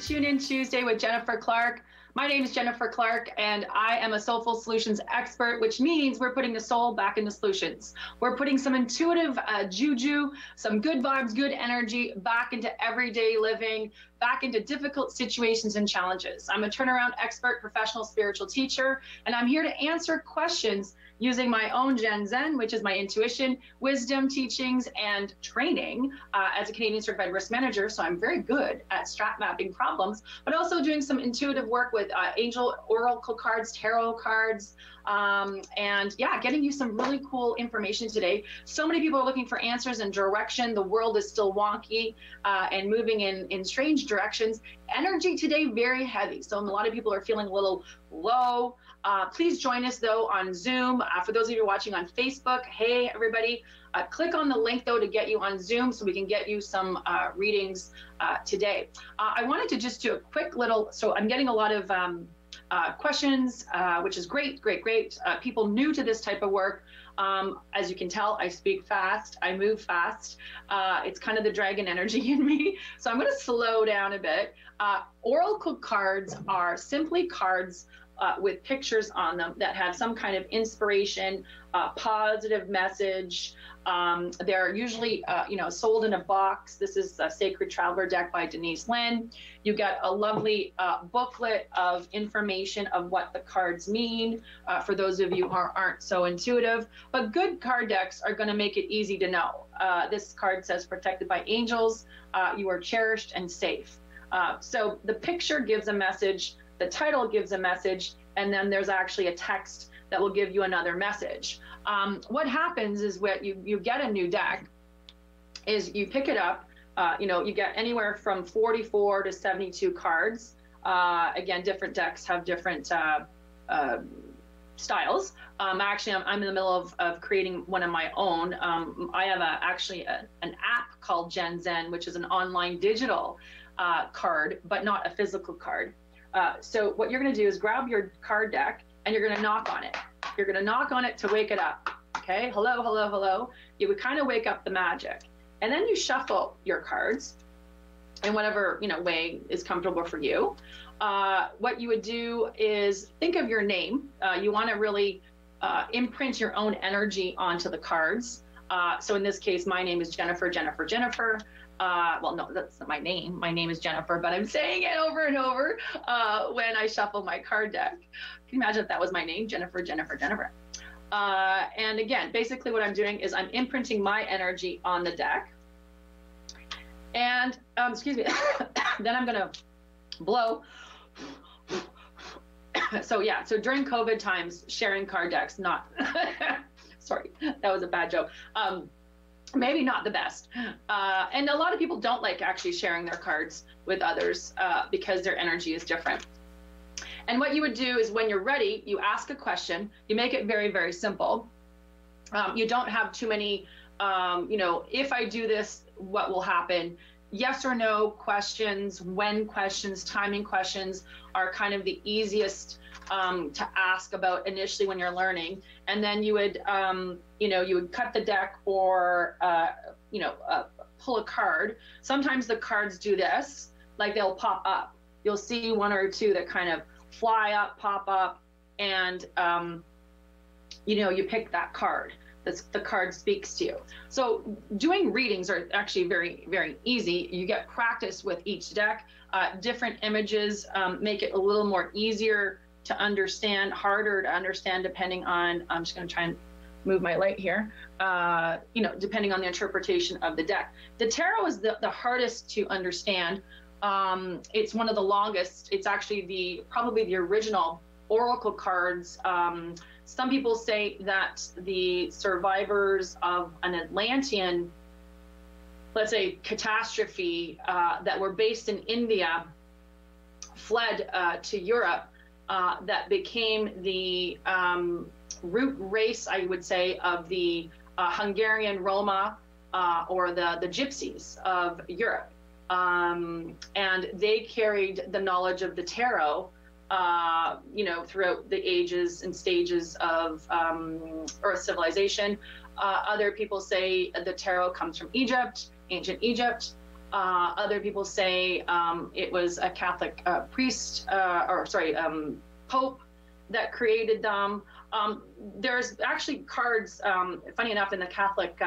Tune In Tuesday with Jennifer Clark. My name is Jennifer Clark, and I am a soulful solutions expert, which means we're putting the soul back into solutions. We're putting some intuitive juju, some good vibes, good energy back into everyday living, back into difficult situations and challenges. I'm a turnaround expert, professional spiritual teacher, and I'm here to answer questions using my own Gen Zen, which is my intuition, wisdom, teachings, and training as a Canadian certified risk manager. So I'm very good at strat mapping problems, but also doing some intuitive work with angel oracle cards, tarot cards, and yeah, getting you some really cool information today. So many people are looking for answers and direction. The world is still wonky and moving in strange directions. Energy today, very heavy. So a lot of people are feeling a little low. Please join us though on Zoom. For those of you watching on Facebook, hey everybody, click on the link though to get you on Zoom so we can get you some readings today. I wanted to just do a quick little, so I'm getting a lot of questions, which is great. People new to this type of work. As you can tell, I speak fast, I move fast. It's kind of the dragon energy in me. So I'm going to slow down a bit. Oracle cards are simply cards with pictures on them that have some kind of inspiration, positive message. They're usually, sold in a box. This is a Sacred Traveler deck by Denise Lynn. You get a lovely booklet of information of what the cards mean for those of you who aren't so intuitive. But good card decks are going to make it easy to know. This card says, protected by angels, you are cherished and safe. So the picture gives a message, the title gives a message, and then there's actually a text that will give you another message. What happens is when you get a new deck is you pick it up, you get anywhere from 44 to 72 cards. Again, different decks have different styles. Actually, I'm in the middle of creating one of my own. I have actually an app called Gen Zen, which is an online digital card, but not a physical card. So what you're going to do is grab your card deck and you're going to knock on it. You're going to knock on it to wake it up. Okay, hello, hello, hello. You would kind of wake up the magic. And then you shuffle your cards in whatever way is comfortable for you. What you would do is think of your name. You want to really imprint your own energy onto the cards. So in this case, my name is Jennifer. Well, no, that's not my name. My name is Jennifer, but I'm saying it over and over when I shuffle my card deck. Can you imagine if that was my name, Jennifer? And again, basically what I'm doing is I'm imprinting my energy on the deck. And, excuse me, then I'm gonna blow. So yeah, so during COVID times, sharing card decks, not, sorry, that was a bad joke. Maybe not the best. And a lot of people don't like actually sharing their cards with others because their energy is different. And what you would do is when you're ready, you ask a question, you make it very, very simple. You don't have too many, if I do this, what will happen? Yes or no questions, when questions, timing questions are kind of the easiest to ask about initially when you're learning. And then you would, you would cut the deck or, pull a card. Sometimes the cards do this, like they'll pop up. You'll see one or two that kind of fly up, pop up, and, you pick that card. The card speaks to you. So doing readings are actually very, very easy. You get practice with each deck. Different images make it a little more easier to understand, harder to understand depending on, I'm just going to try and move my light here, depending on the interpretation of the deck. The tarot is the hardest to understand. It's one of the longest. It's actually probably the original oracle cards. Some people say that the survivors of an Atlantean, let's say, catastrophe that were based in India fled to Europe, that became the root race, I would say, of the Hungarian Roma or the Gypsies of Europe. And they carried the knowledge of the tarot throughout the ages and stages of Earth civilization. Other people say the tarot comes from Egypt, ancient Egypt. Other people say it was a Catholic priest, Pope that created them. There's actually cards, funny enough, in the Catholic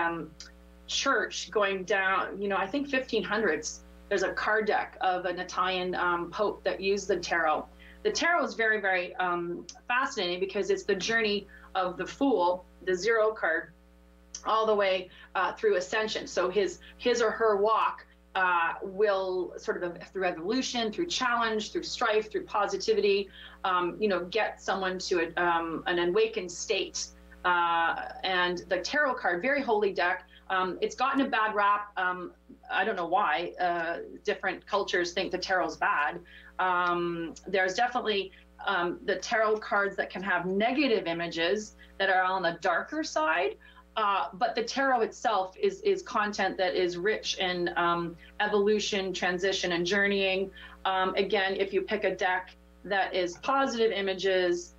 Church going down, I think 1500s, there's a card deck of an Italian Pope that used the tarot. The tarot is very, very fascinating because it's the journey of the Fool, the 0 card, all the way through ascension. So his or her walk will sort of, through evolution, through challenge, through strife, through positivity, get someone to an awakened state. And the tarot card, very holy deck. It's gotten a bad rap. I don't know why. Different cultures think the tarot's bad. There's definitely the tarot cards that can have negative images that are on the darker side. But the tarot itself is content that is rich in evolution, transition, and journeying. Again, if you pick a deck that is positive images,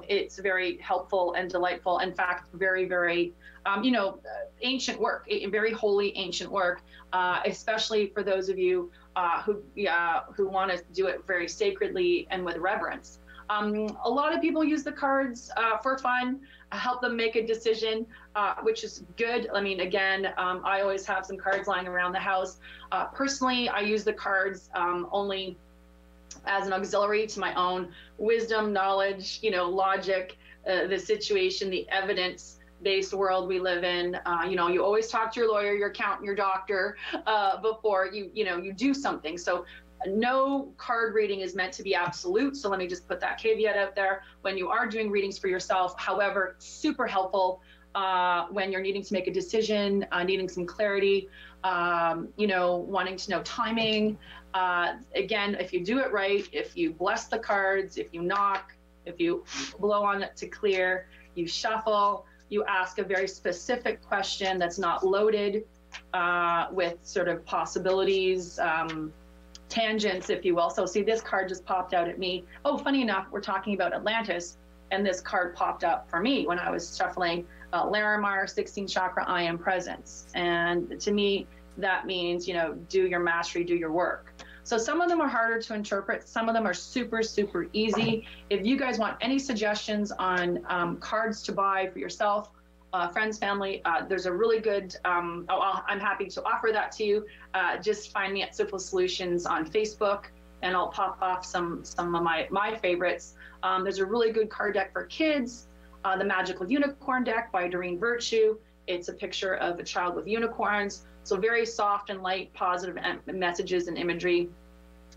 it's very helpful and delightful. In fact, very, very, ancient work, very holy ancient work, especially for those of you who want to do it very sacredly and with reverence. A lot of people use the cards for fun, help them make a decision, which is good. I mean, again, I always have some cards lying around the house. Personally, I use the cards only as an auxiliary to my own wisdom, knowledge, logic, the situation, the evidence-based world we live in. You always talk to your lawyer, your accountant, your doctor before you do something. So no card reading is meant to be absolute. So let me just put that caveat out there. When you are doing readings for yourself, however, super helpful when you're needing to make a decision, needing some clarity, wanting to know timing. Again, if you do it right, if you bless the cards, if you knock, if you blow on it to clear, you shuffle, you ask a very specific question that's not loaded with sort of possibilities, tangents, if you will. So see, this card just popped out at me. Oh, funny enough, we're talking about Atlantis, and this card popped up for me when I was shuffling Larimar, 16th chakra, I am presence. And to me, that means, do your mastery, do your work. So some of them are harder to interpret. Some of them are super, super easy. If you guys want any suggestions on cards to buy for yourself, friends, family, there's a really good, I'm happy to offer that to you. Just find me at Soulful Solutions on Facebook, and I'll pop off some of my favorites. There's a really good card deck for kids, the Magical Unicorn deck by Doreen Virtue. It's a picture of a child with unicorns. So very soft and light, positive messages and imagery.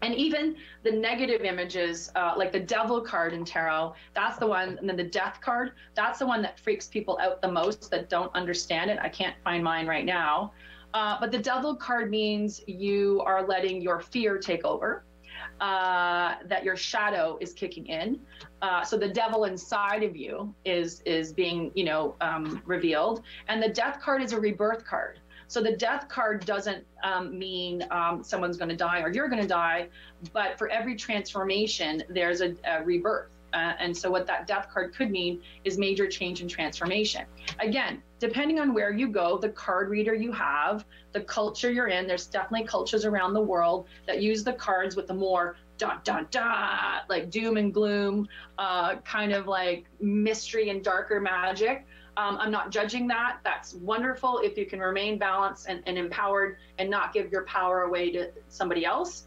And even the negative images, like the Devil card in tarot, that's the one, and then the Death card, that's the one that freaks people out the most that don't understand it. I can't find mine right now. But the Devil card means you are letting your fear take over, that your shadow is kicking in. So the devil inside of you is being, revealed. And the Death card is a rebirth card. So the Death card doesn't mean someone's going to die or you're going to die, but for every transformation, there's a rebirth. And so what that Death card could mean is major change and transformation. Again, depending on where you go, the card reader you have, the culture you're in, there's definitely cultures around the world that use the cards with the more dot, dot, dot, like doom and gloom, kind of like mystery and darker magic. I'm not judging that. That's wonderful if you can remain balanced and empowered and not give your power away to somebody else.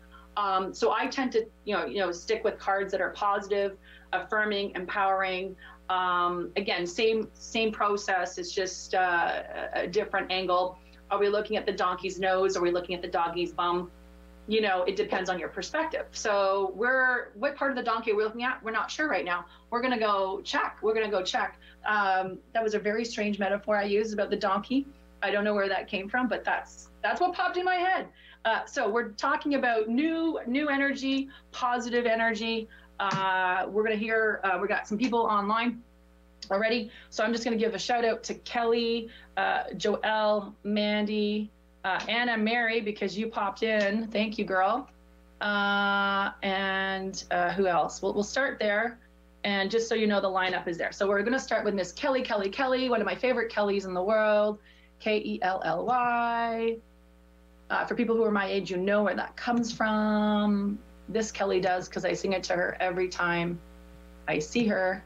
So I tend to, stick with cards that are positive, affirming, empowering. Again, same process. It's just a different angle. Are we looking at the donkey's nose? Are we looking at the doggy's bum? It depends on your perspective. So what part of the donkey are we looking at? We're not sure right now. We're going to go check. That was a very strange metaphor I used about the donkey. I don't know where that came from, but that's what popped in my head. So we're talking about new energy, positive energy. We're going to hear, we got some people online already. So I'm just going to give a shout out to Kelly, Joelle, Mandy, Anna, Mary, because you popped in. Thank you, girl. And who else? We'll start there. And just so you know, the lineup is there. So we're going to start with Miss Kelly, one of my favorite Kellys in the world, Kelly. For people who are my age, you know where that comes from. This Kelly does, because I sing it to her every time I see her.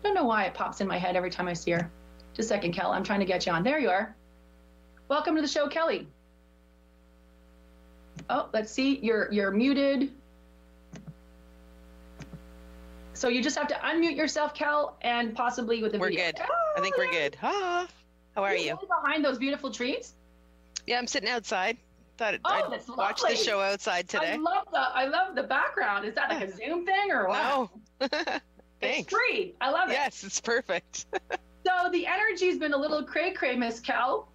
Don't know why it pops in my head every time I see her. Just a second, Kel. I'm trying to get you on. There you are. Welcome to the show, Kelly. Oh, let's see. You're muted. So you just have to unmute yourself, Kel, and possibly with the video. We're good. I think we're good. Ah, how are you? Behind those beautiful trees? Yeah, I'm sitting outside. Thought I'd that's watch lovely. the show outside today. I love the background. Is that like a Zoom thing or what? No. It's Thanks. free. I love it. Yes, it's perfect. So the energy's been a little cray-cray, Miss Kel.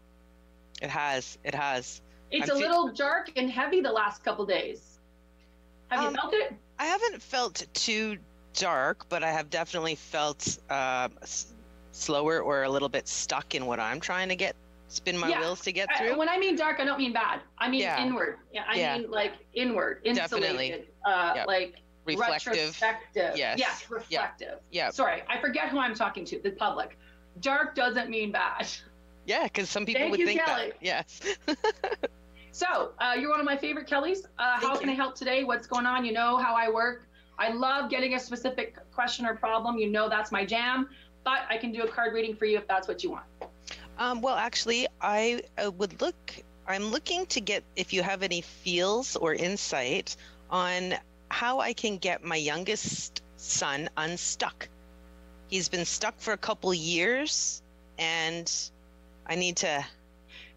It has. It's a little dark and heavy the last couple days. Have you felt it? I haven't felt too dark, but I have definitely felt slower or a little bit stuck in what I'm trying to spin my wheels to get through. When I mean dark, I don't mean bad. I mean inward. Yeah, I mean like inward, insulated, like reflective. Retrospective. Yes, reflective. Yeah. Sorry, I forget who I'm talking to, the public. Dark doesn't mean bad. Yeah, because some people would think Kelly. that. Yes. So, you're one of my favorite Kellys. How can I help today? What's going on? You know how I work. I love getting a specific question or problem. You know that's my jam. But I can do a card reading for you if that's what you want. Well, actually, I'm looking to get if you have any feels or insight on how I can get my youngest son unstuck. He's been stuck for a couple years, and I need to...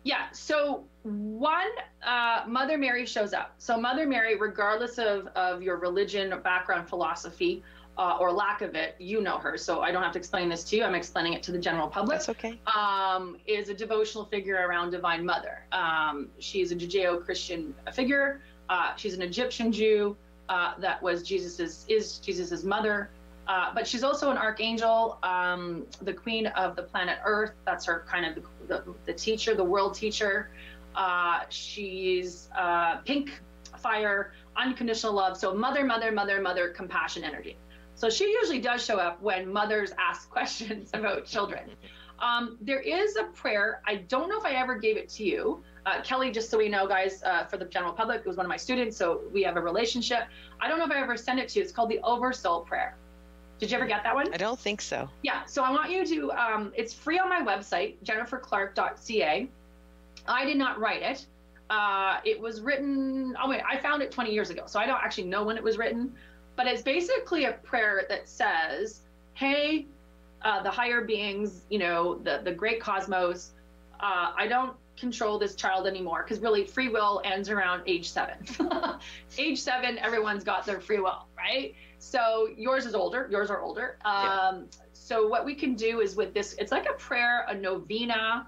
Yeah, so Mother Mary shows up. So Mother Mary, regardless of your religion, background, philosophy, or lack of it, you know her. So I don't have to explain this to you. I'm explaining it to the general public. That's okay. Is a devotional figure around Divine Mother. She's a Judeo-Christian figure. She's an Egyptian Jew that was Jesus's mother. But she's also an archangel, the queen of the planet Earth. That's her kind of the teacher, the world teacher. She's pink fire, unconditional love. So mother, compassion energy. So she usually does show up when mothers ask questions about children. There is a prayer. I don't know if I ever gave it to you. Kelly, just so we know, guys, for the general public, it was one of my students, so we have a relationship. I don't know if I ever sent it to you. It's called the Oversoul Prayer. Did you ever get that one? I don't think so. Yeah, so I want you to, it's free on my website, jenniferclark.ca. I did not write it. It was written, I found it 20 years ago, so I don't actually know when it was written, but it's basically a prayer that says, hey, the higher beings, the great cosmos, I don't control this child anymore, because really free will ends around age 7. Age 7, everyone's got their free will, right? So yours are older. So what we can do is with this, it's like a prayer, a novena.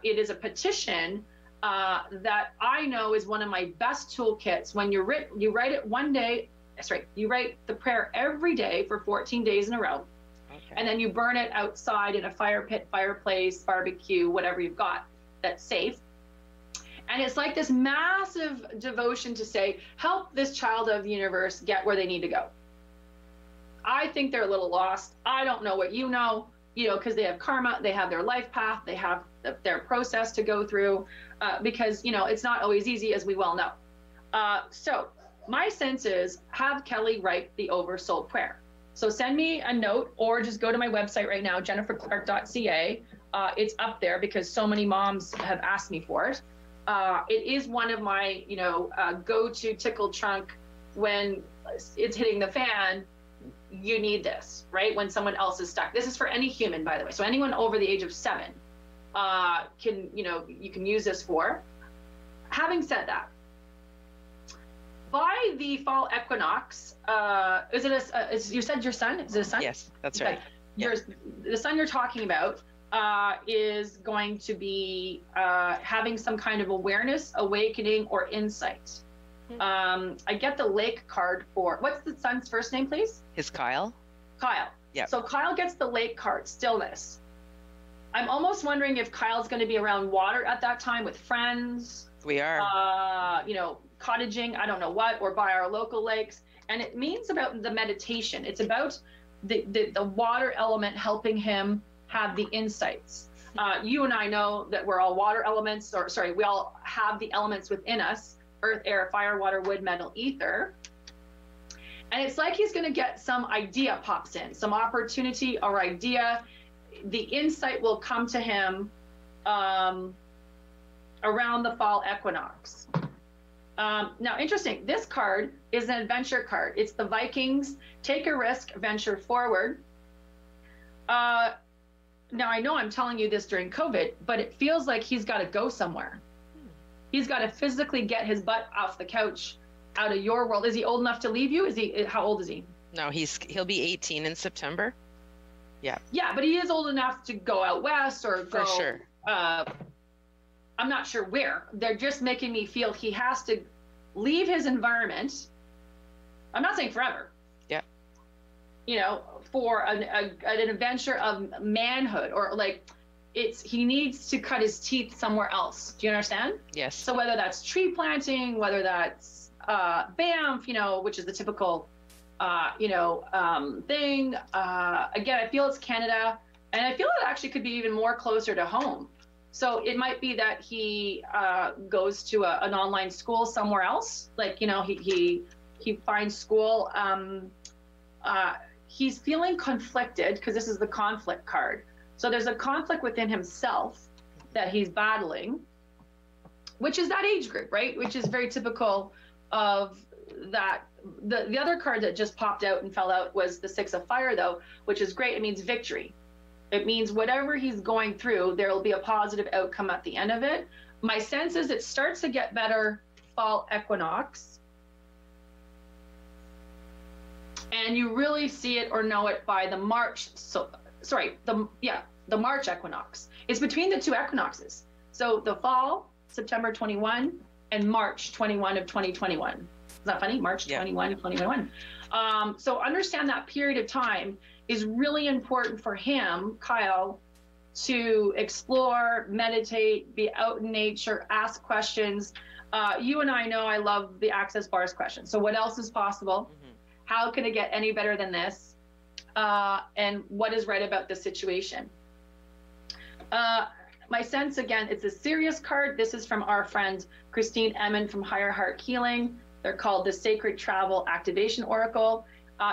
It is a petition that I know is one of my best toolkits. When you write it one day, that's right, you write the prayer every day for 14 days in a row. Okay. And then you burn it outside in a fire pit, fireplace, barbecue, whatever you've got that's safe. And it's like this massive devotion to say, help this child of the universe get where they need to go. I think they're a little lost. I don't know what you know, because they have karma, they have their life path, they have their process to go through, because, it's not always easy, as we well know. So my sense is have Kelly write the Oversoul Prayer. So send me a note or just go to my website right now, jenniferclark.ca. It's up there because so many moms have asked me for it. It is one of my, go-to tickle trunk when it's hitting the fan. You need this, right? When someone else is stuck. This is for any human, by the way. So anyone over the age of 7 you can use this for. Having said that, by the fall equinox, you said your son? Is it a son? Yes, that's right. The son you're talking about is going to be having some kind of awareness, awakening, or insight. I get the lake card for, what's the son's first name, please? His Kyle. Kyle. Yeah. So Kyle gets the lake card, stillness. I'm almost wondering if Kyle's going to be around water at that time with friends. We are. Cottaging, I don't know what, or by our local lakes. And it means about the meditation. It's about the water element helping him have the insights. You and I know that we're all water elements, or sorry, we all have the elements within us: earth, air, fire, water, wood, metal, ether. And it's like he's going to get some idea pops in, some opportunity or idea. The insight will come to him around the fall equinox. Now, interesting, this card is an adventure card. It's the Vikings, take a risk, venture forward. Now, I know I'm telling you this during COVID, but it feels like he's got to go somewhere. He's got to physically get his butt off the couch, out of your world. Is he old enough to leave you? How old is he? No, he'll be 18 in September. Yeah. Yeah, but he is old enough to go out west or go. For sure. I'm not sure where. They're just making me feel he has to leave his environment. I'm not saying forever. Yeah. You know, for an adventure of manhood, or like he needs to cut his teeth somewhere else. Do you understand? Yes. So whether that's tree planting, whether that's Banff, you know, which is the typical, thing. Again, I feel it's Canada, and I feel it actually could be even more closer to home. So it might be that he goes to an online school somewhere else. Like, you know, he finds school. He's feeling conflicted because this is the conflict card. So there's a conflict within himself that he's battling, which is that age group, right? Which is very typical of that. The other card that just popped out and fell out was the Six of Fire, though, which is great. It means victory. It means whatever he's going through, there will be a positive outcome at the end of it. My sense is it starts to get better fall equinox. And you really see it or know it by the March. The March equinox. It's between the two equinoxes. So the fall, September 21, and March 21 of 2021. Isn't that funny? March 21 of 2021. So understand that period of time is really important for him, Kyle, to explore, meditate, be out in nature, ask questions. You and I know I love the access bars question. So what else is possible? Mm-hmm. How can it get any better than this? And what is right about the situation? My sense, again, it's a serious card. This is from our friend Christine Emmon from Higher Heart Healing. They're called the Sacred Travel Activation Oracle.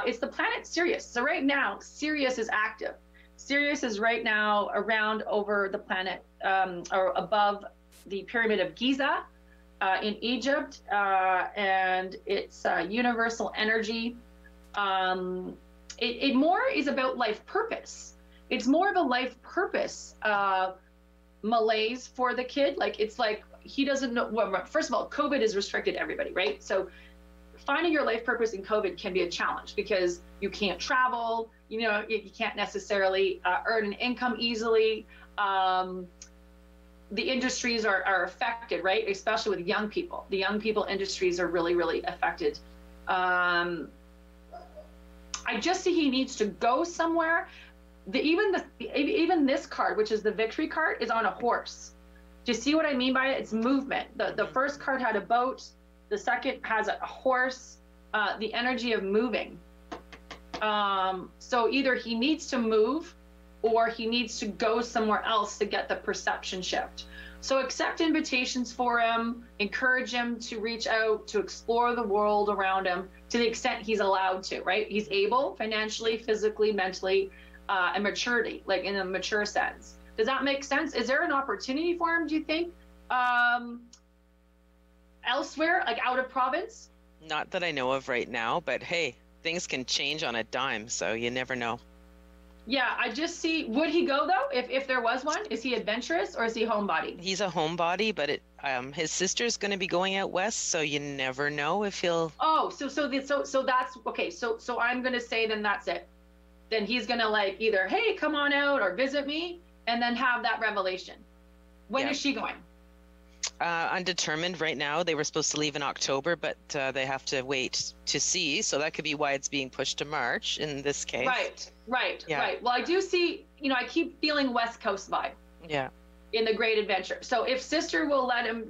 It's the planet Sirius. So right now, Sirius is active. Sirius is right now around over the planet, or above the Pyramid of Giza in Egypt, and it's universal energy. It more is about life purpose. It's more of a life purpose malaise for the kid. Like, it's like he doesn't know. Well, first of all, COVID has restricted everybody, right? So finding your life purpose in COVID can be a challenge because you can't travel, you know, you can't necessarily earn an income easily. The industries are affected, right? Especially with young people. The young people industries are really, really affected. I just see he needs to go somewhere. Even this card, which is the victory card, is on a horse. Do you see what I mean by it? It's movement. The first card had a boat. The second has a horse, the energy of moving. So either he needs to move or he needs to go somewhere else to get the perception shift. So accept invitations for him, encourage him to reach out, to explore the world around him to the extent he's allowed to, right? He's able financially, physically, mentally, and maturity, like in a mature sense. Does that make sense? Is there an opportunity for him, do you think? Elsewhere, like out of province? Not that I know of right now, but hey, things can change on a dime, so you never know. Yeah, I just see, would he go though, if there was one? Is he adventurous or is he homebody? He's a homebody, but his sister's going to be going out west, so you never know if he'll. Oh, so that's okay. So I'm going to say then that's it. Then he's going to like either, hey, come on out or visit me, and then have that revelation. When is she going? Undetermined right now. They were supposed to leave in October, but they have to wait to see. So that could be why it's being pushed to March in this case. Right. Well, I do see, I keep feeling West Coast vibe. Yeah. In the Great Adventure. So if sister will let him,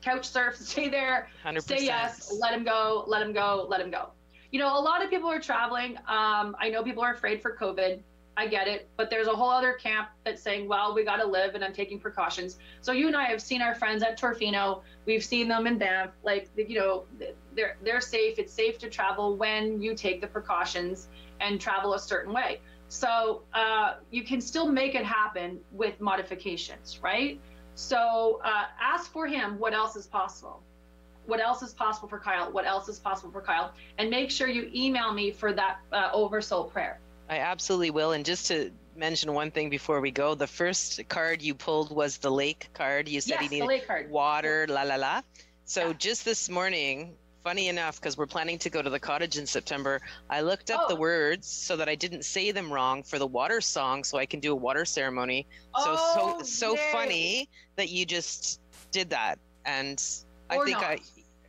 couch surf, stay there, 100%. Say yes, let him go. A lot of people are traveling. I know people are afraid for COVID. I get it. But there's a whole other camp that's saying, well, we got to live and I'm taking precautions. So you and I have seen our friends at Torfino. We've seen them in Banff. Like, you know, they're safe. It's safe to travel when you take the precautions and travel a certain way. So you can still make it happen with modifications, right? So ask for him what else is possible. What else is possible for Kyle? What else is possible for Kyle? And make sure you email me for that Oversoul Prayer. I absolutely will. And just to mention one thing before we go, the first card you pulled was the lake card. You said yes, you needed water, la la la. So just this morning, funny enough, because we're planning to go to the cottage in September, I looked up the words so that I didn't say them wrong for the water song, so I can do a water ceremony. So funny that you just did that. And I think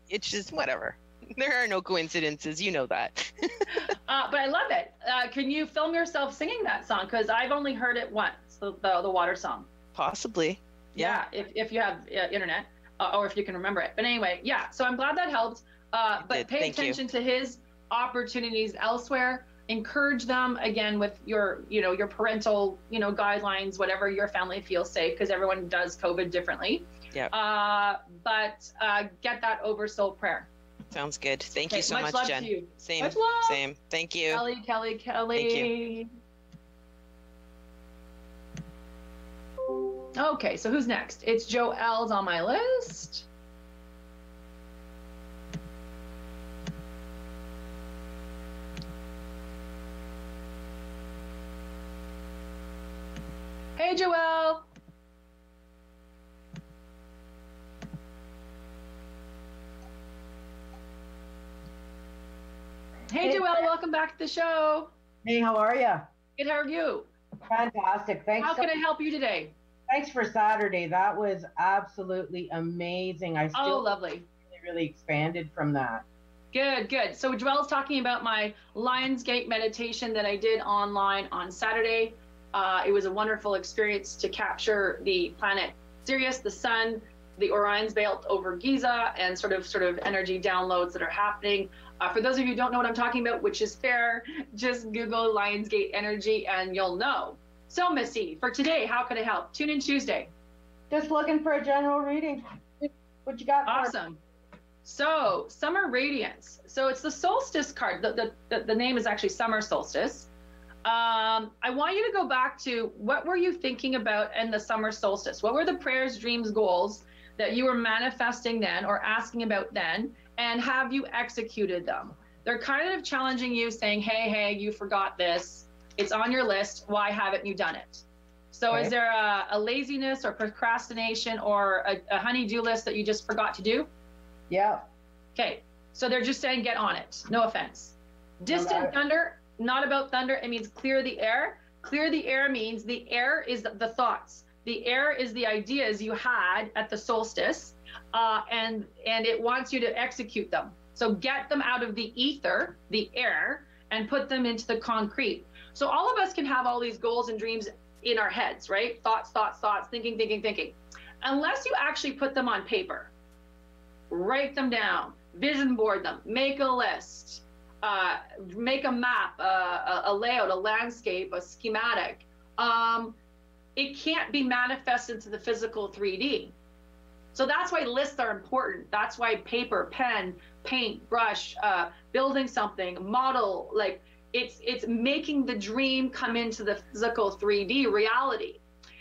it's just whatever. There are no coincidences, you know that. But I love it. Can you film yourself singing that song? Because I've only heard it once, the water song. Possibly. Yeah, if you have internet or if you can remember it. But anyway, yeah. So I'm glad that helped. But pay attention to his opportunities elsewhere. Encourage them again with your parental, guidelines, whatever your family feels safe, because everyone does COVID differently. Yeah. But get that Oversoul Prayer. Sounds good. Thank you so much, love Jen. To you. Same. Much love. Same. Thank you. Kelly. Thank you. Okay, so who's next? It's Joelle's on my list. Hey, Joelle. Hey, Joelle, welcome back to the show. Hey, how are you? Good, how are you? Fantastic. Thanks. How can I help you today? Thanks for Saturday. That was absolutely amazing. I still lovely. Really expanded from that. Good. So Joelle's talking about my Lionsgate meditation that I did online on Saturday. It was a wonderful experience to capture the planet Sirius, the sun, the Orion's belt over Giza, and sort of energy downloads that are happening. For those of you who don't know what I'm talking about, which is fair, just Google Lionsgate energy and you'll know. So Missy, for today, how can I help? Tune in Tuesday. Just looking for a general reading. What you got? Awesome. So Summer Radiance. So it's the solstice card. The name is actually Summer Solstice. I want you to go back to what were you thinking about in the summer solstice? What were the prayers, dreams, goals that you were manifesting then or asking about then? And have you executed them? They're kind of challenging you, saying, hey, you forgot this. It's on your list. Why haven't you done it? So Is there a laziness or procrastination or a honey-do list that you just forgot to do? Yeah. Okay. So they're just saying, get on it. No offense. Distant thunder, not about thunder. It means clear the air. Clear the air means the air is the thoughts. The air is the ideas you had at the solstice. And it wants you to execute them. So get them out of the ether, the air, and put them into the concrete. So all of us can have all these goals and dreams in our heads, right? Thoughts, thinking. Unless you actually put them on paper, write them down, vision board them, make a list, make a map, a layout, a landscape, a schematic. It can't be manifested to the physical 3D. So that's why lists are important. That's why paper, pen, paint, brush, building something, model, like it's making the dream come into the physical 3D reality.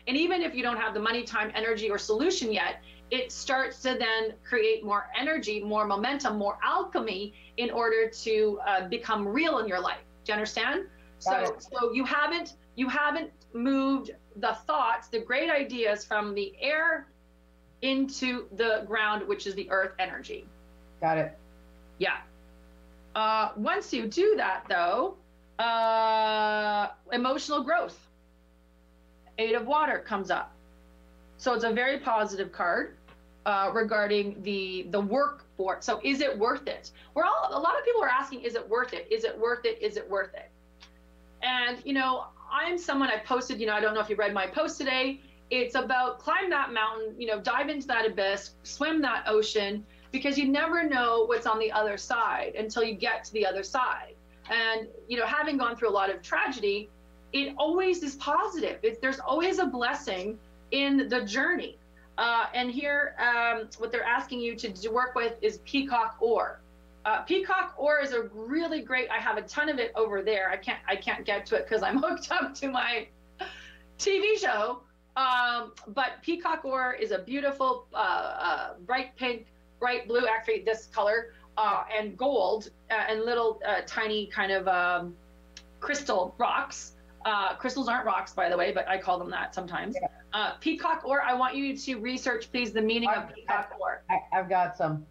And even if you don't have the money, time, energy, or solution yet, it starts to then create more energy, more momentum, more alchemy in order to become real in your life. Do you understand? So you haven't moved the thoughts, the great ideas from the air into the ground, which is the earth energy. Got it. Yeah. Once you do that, though, emotional growth. 8 of water comes up. So it's a very positive card regarding the work for it. So is it worth it? A lot of people are asking, is it worth it? Is it worth it? Is it worth it? And, I'm someone I posted, I don't know if you read my post today. It's about climb that mountain, dive into that abyss, swim that ocean, because you never know what's on the other side until you get to the other side. And, having gone through a lot of tragedy, it always is positive. There's always a blessing in the journey. And here, what they're asking you to work with is peacock ore. Peacock ore is a really great, I have a ton of it over there. I can't get to it because I'm hooked up to my TV show. But peacock ore is a beautiful, bright pink, bright blue, actually this color, and gold, and little tiny kind of crystal rocks. Crystals aren't rocks, by the way, but I call them that sometimes. Yeah. Peacock ore, I want you to research, please, the meaning of peacock ore. I've got some.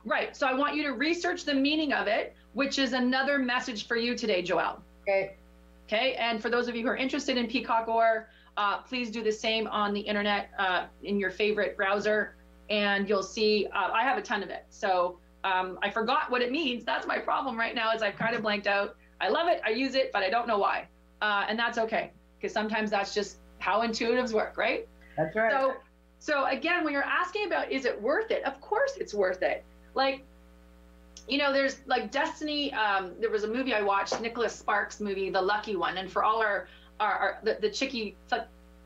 Right, so I want you to research the meaning of it, which is another message for you today, Joelle. Okay. Okay, and for those of you who are interested in peacock ore, please do the same on the internet in your favorite browser, and you'll see, I have a ton of it. So I forgot what it means. That's my problem right now, is I've kind of blanked out. I love it, I use it, but I don't know why. And that's okay, because sometimes that's just how intuitives work, right? That's right. So again, when you're asking about, is it worth it? Of course it's worth it. Like, you know, there's like Destiny, there was a movie I watched, Nicholas Sparks movie, The Lucky One. And for all the chickie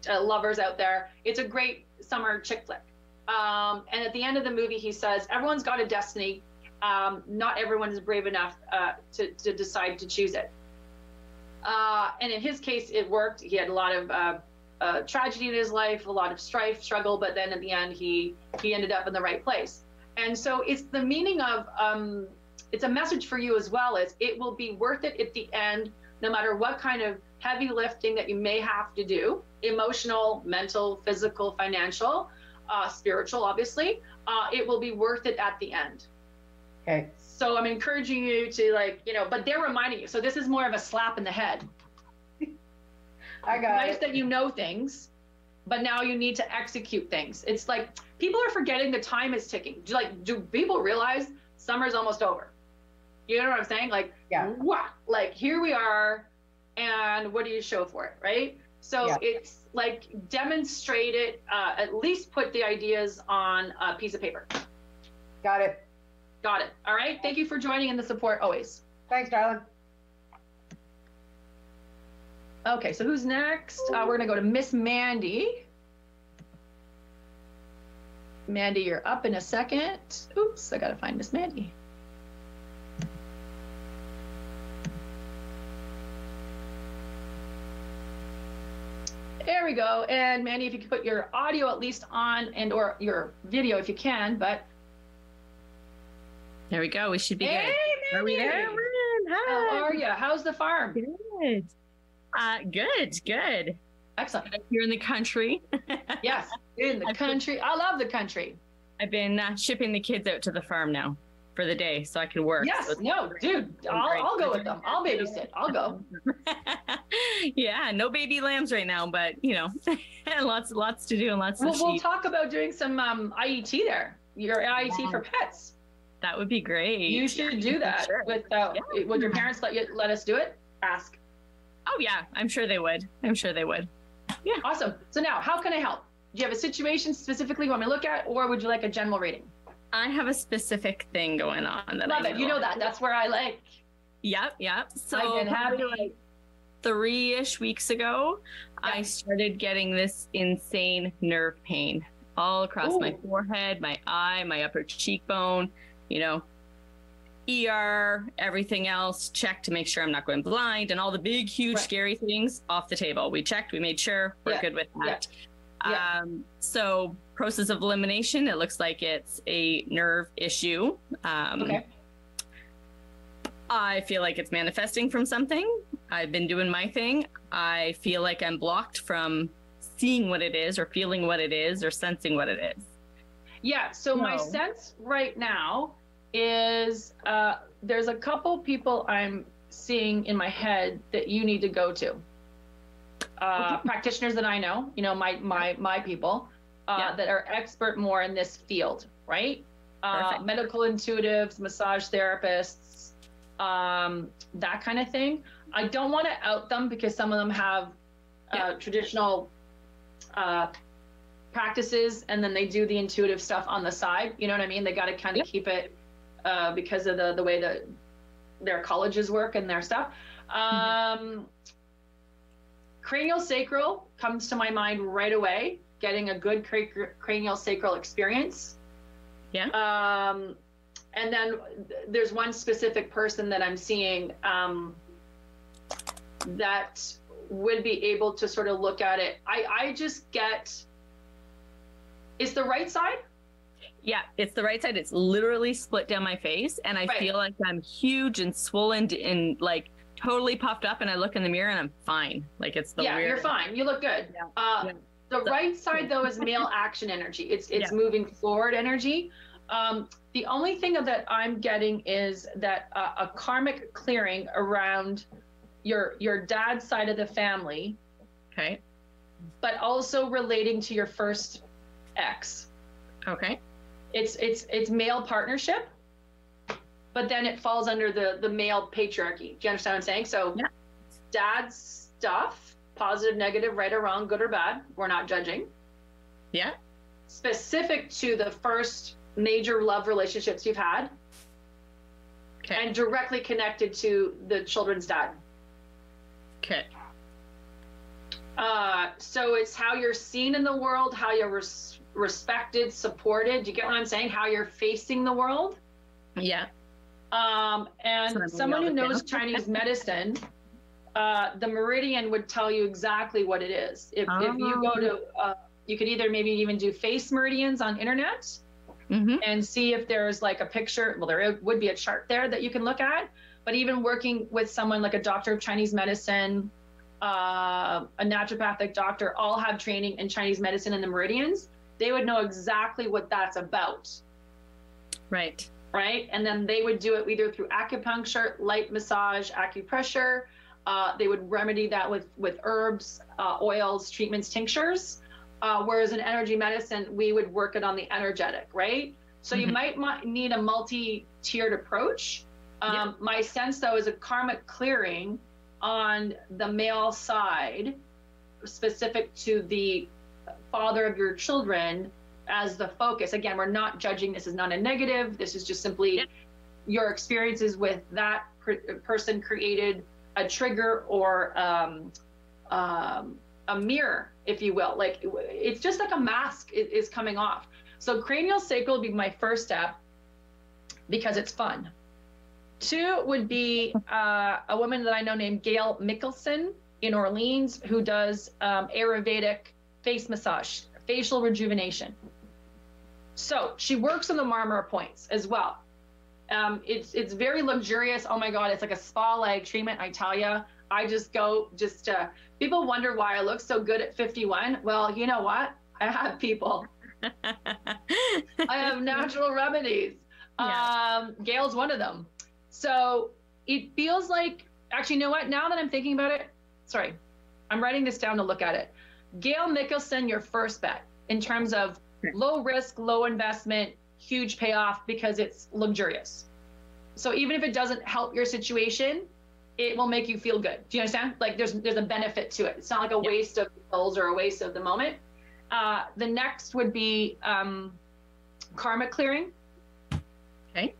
lovers out there, it's a great summer chick flick. And at the end of the movie, he says, everyone's got a destiny. Not everyone is brave enough to decide to choose it. And in his case, it worked. He had a lot of tragedy in his life, a lot of strife, struggle, but then at the end, he ended up in the right place. And so it's the meaning of, it's a message for you as well, as it will be worth it at the end, no matter what kind of heavy lifting that you may have to do, emotional, mental, physical, financial, spiritual, obviously, it will be worth it at the end. Okay. So I'm encouraging you to, like, you know, but they're reminding you. So this is more of a slap in the head. I got nice it. that you know things, but now you need to execute things. It's like people are forgetting the time is ticking. Do people realize summer's almost over? You know what I'm saying? Like, yeah. Wow, like here we are, and what do you show for it, right? So yeah. It's like demonstrate it, at least put the ideas on a piece of paper. Got it. Got it. All right. Thank you for joining and the support always. Thanks, darling. Okay, so who's next? We're going to go to Miss Mandy. Mandy, you're up in a second. Oops, I got to find Miss Mandy. There we go. And Mandy, if you could put your audio at least on, and or your video if you can, but. There we go. We should be good. Mandy. Are we there? Hi. How are you? How's the farm? Good. Good. Excellent. Here in the country. Yes, in the country. I love the country. I've been shipping the kids out to the farm now for the day so I can work. Yes, so no, dude, I'll go with them. I'll babysit. I'll go. Yeah, no baby lambs right now, but you know, lots to do and lots of sheep. We'll talk about doing some IET there. Your IET for pets. That would be great. You should do that. Sure. With would your parents let us do it? Ask. Oh yeah, I'm sure they would. Yeah. Awesome. So now, how can I help? Do you have a situation specifically you want me to look at, or would you like a general reading? I have a specific thing going on that Love it. You know that. That's where I like. Yep. So I get happy. Like 3-ish weeks ago, I started getting this insane nerve pain all across my forehead, my eye, my upper cheekbone, you know, ER, everything else, checked to make sure I'm not going blind, and all the big, huge, scary things off the table. We checked, we made sure we're good with that. So process of elimination, it looks like it's a nerve issue. I feel like it's manifesting from something. I've been doing my thing. I feel like I'm blocked from seeing what it is, or feeling what it is, or sensing what it is. Yeah, so my sense right now is there's a couple people I'm seeing in my head that you need to go to. Practitioners that I know, you know, my people that are expert more in this field, right? Medical intuitives, massage therapists, that kind of thing. I don't want to out them because some of them have traditional practices, and then they do the intuitive stuff on the side. You know what I mean? They got to kind of keep it because of the way that their colleges work and their stuff. Cranial sacral comes to my mind right away, getting a good cranial sacral experience. Yeah. And then there's one specific person that I'm seeing that would be able to sort of look at it. I just get, it's the right side? Yeah, it's the right side. It's literally split down my face, and I feel like I'm huge and swollen and like totally puffed up, and I look in the mirror and I'm fine. Like it's the weird. You're fine. You look good. The right side though is male action energy. It's moving forward energy. The only thing that I'm getting is that a karmic clearing around your dad's side of the family. Okay. But also relating to your first ex. Okay. It's male partnership, but then it falls under the male patriarchy. Do you understand what I'm saying? So dad's stuff, positive, negative, right or wrong, good or bad, we're not judging. Yeah. Specific to the first major love relationships you've had. Okay. And directly connected to the children's dad. Okay. So it's how you're seen in the world, how you're respected, supported. Do you get what I'm saying? How you're facing the world. Yeah. And someone who knows Chinese medicine, the meridian would tell you exactly what it is. If you go to, you could either maybe even do face meridians on internet and see if there's like a picture. Well, there would be a chart there that you can look at, but even working with someone like a doctor of Chinese medicine, a naturopathic doctor, all have training in Chinese medicine and the meridians. They would know exactly what that's about. Right. Right. And then they would do it either through acupuncture, light massage, acupressure. They would remedy that with herbs, oils, treatments, tinctures. Whereas in energy medicine, we would work it on the energetic, right? So you might need a multi-tiered approach. My sense, though, is a karmic clearing on the male side, specific to the father of your children as the focus. Again, we're not judging. This is not a negative. This is just simply your experiences with that person created a trigger or a mirror, if you will. Like it's just like a mask is coming off. So cranial sacral would be my first step because it's fun. 2 would be a woman that I know named Gail Mickelson in Orleans who does Ayurvedic face massage, facial rejuvenation. So she works on the marmara points as well. It's very luxurious. Oh my God, it's like a spa-like treatment, I tell you. I just go, people wonder why I look so good at 51. Well, you know what? I have people. I have natural remedies. Gail's one of them. So it feels like, actually, you know what? Now that I'm thinking about it, sorry, I'm writing this down to look at it. Gail Mickelson, your first bet in terms of low risk, low investment, huge payoff because it's luxurious. So even if it doesn't help your situation, it will make you feel good. Do you understand? Like there's a benefit to it. It's not like a waste of pills or a waste of the moment. The next would be karma clearing. Okay.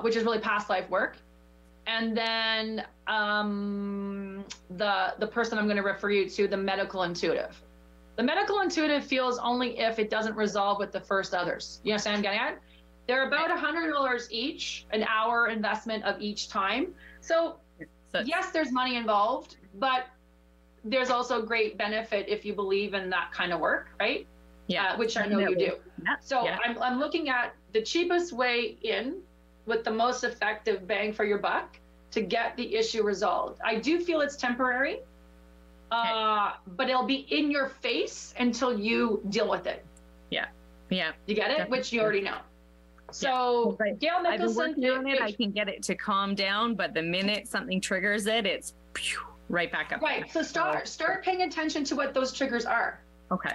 Which is really past life work. And then the person I'm going to refer you to, the medical intuitive. The medical intuitive feels only if it doesn't resolve with the first others. You understand what I'm getting at? They're about $100 each, an hour investment of each time. So yes, there's money involved, but there's also great benefit if you believe in that kind of work, right? Yeah, which I know you do. Yeah. So I'm looking at the cheapest way in with the most effective bang for your buck to get the issue resolved. I do feel it's temporary, but it'll be in your face until you deal with it. Yeah. Yeah. You get it? Definitely. Which you already know. So Gail Nicholson, I've been working on it. I can get it to calm down, but the minute something triggers it, it's right back up. Right. So start paying attention to what those triggers are. Okay.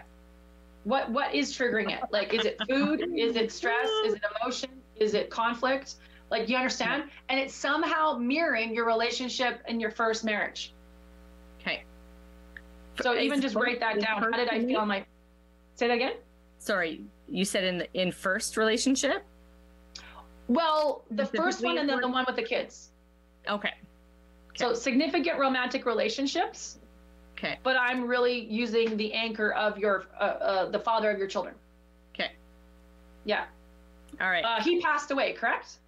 What is triggering it? Like, is it food? Is it stress? Is it emotion? Is it conflict? Like, you understand? And it's somehow mirroring your relationship in your first marriage. Okay. So even just write that down. How did I feel on my, say that again? Sorry, you said in first relationship? Well, the first one and then the one with the kids. Okay. So significant romantic relationships. Okay. But I'm really using the anchor of your, the father of your children. Okay. Yeah. All right. He passed away, correct?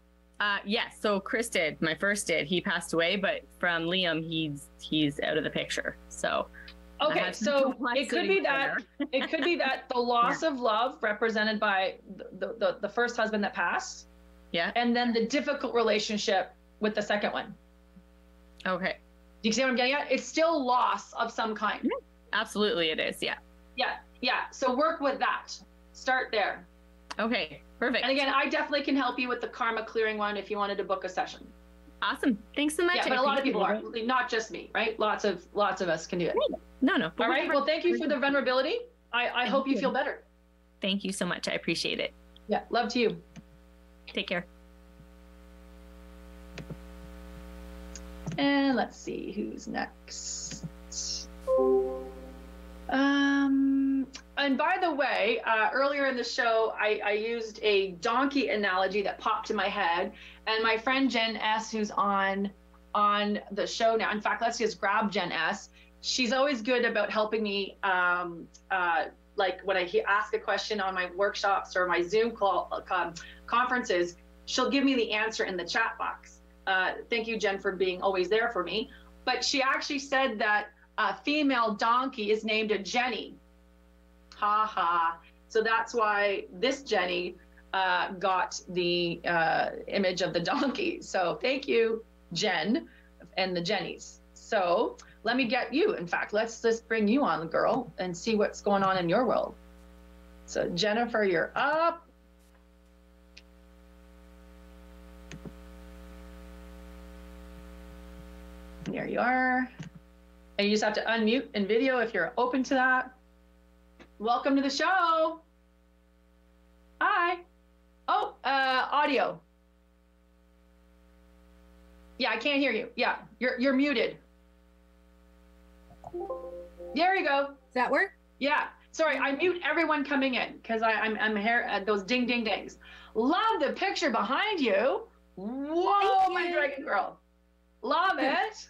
Yes. So Chris did. My first did. He passed away, but from Liam, he's out of the picture. So. Okay, so it could be that the loss of love represented by the first husband that passed. Yeah. And then the difficult relationship with the second one. Okay. Do you see what I'm getting at? It's still loss of some kind. Yeah, absolutely it is. Yeah. Yeah. Yeah. So work with that. Start there. Okay. Perfect. And again, I definitely can help you with the karma clearing one if you wanted to book a session. Awesome. Thanks so much. Yeah, but a lot of people are, not just me, right? Lots of us can do it. No. All right. Well, thank you for the vulnerability. I hope you feel better. Thank you so much. I appreciate it. Yeah. Love to you. Take care. And let's see who's next. And by the way, earlier in the show, I used a donkey analogy that popped in my head, and my friend Jen S, who's on the show now. In fact, let's just grab Jen S. She's always good about helping me, like when I ask a question on my workshops or my Zoom conferences, she'll give me the answer in the chat box. Thank you, Jen, for being always there for me. But she actually said that a female donkey is named a Jenny. Ha ha. So that's why this Jenny got the image of the donkey. So thank you, Jen, and the Jennies. So let me get you. In fact, let's just bring you on, girl, and see what's going on in your world. So Jennifer, you're up. There you are. And you just have to unmute in video if you're open to that. Welcome to the show. Hi. Oh, audio. Yeah, I can't hear you. Yeah, you're muted. There you go. Does that work? Yeah. Sorry, I mute everyone coming in because I'm here at those ding ding dings. Love the picture behind you. Whoa, my dragon girl. Love it.